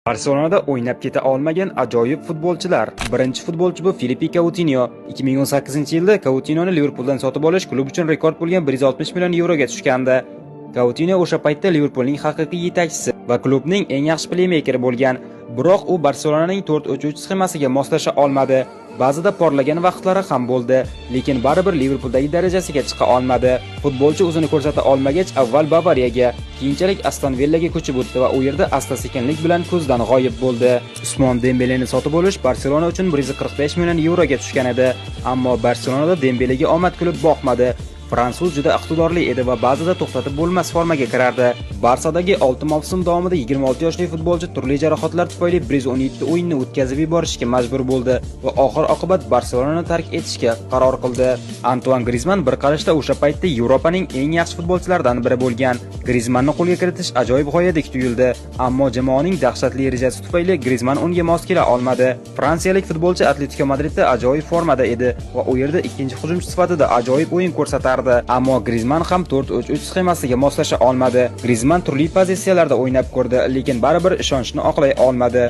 Barselonada o'ynab keta olmagan ajoyib futbolchilar. Birinchi futbolchi bu Filipe Coutinho. 2018-yilda Coutinhoni Liverpooldan sotib olish klub uchun rekord bo'lgan 160 million yevroga tushgandi. Coutinho o'sha paytda Liverpoolning haqiqiy yetakchisi va klubning eng yaxshi pleymeykeri bo'lgan. Biroq u Barselonaning 4-3-3 sxemasiga moslasha olmadi. Ba'zida porlagan vaqtlari ham bo'ldi, lekin baribir Liverpooldagi darajasiga chiqa olmadi. Futbolchi o'zini ko'rsata olmagach, avval Bavariyaga, keyinchalik Aston Villaga ko'chib o'tdi va u yerda asta-sekinlik bilan ko'zdan g'oyib bo'ldi. Usmon Dembeleni sotib olish Barselona uchun 145 million yevroga tushgan edi, ammo Barselonada Dembelega omad kulib boqmadi. Fransuz juda iqtidorli edi va ba'zida to'xtatib bo'lmas formaga kirardi. Barsadagi 6 mavsum davomida 26 yoshli futbolchi turli jarohatlar tufayli 117 o'yinni o'tkazib yuborishga majbur bo'ldi va oxir-oqibat Barselonani tark etishga qaror qildi. Antoine Griezmann bir qarashda o'sha paytda Yevropaning eng yaxshi futbolchilaridan biri bo'lgan. Griezmannni qo'lga kiritish ajoyib g'oyadek tuyuldi, ammo jamoaning dahshatli rejasi tufayli Griezmann unga mos kela olmadi. Fransiyalik futbolchi Atletico Madridda ajoyib formada edi va u yerda ikkinchi hujumchi sifatida ajoyib o'yin ko'rsatardi. Ammo Griezmann ham 4-3-3 sxemasiga moslasha olmadi. Griezmann turli pozitsiyalarda o'ynab ko'rdi, lekin baribir ishonchni oqlay olmadi.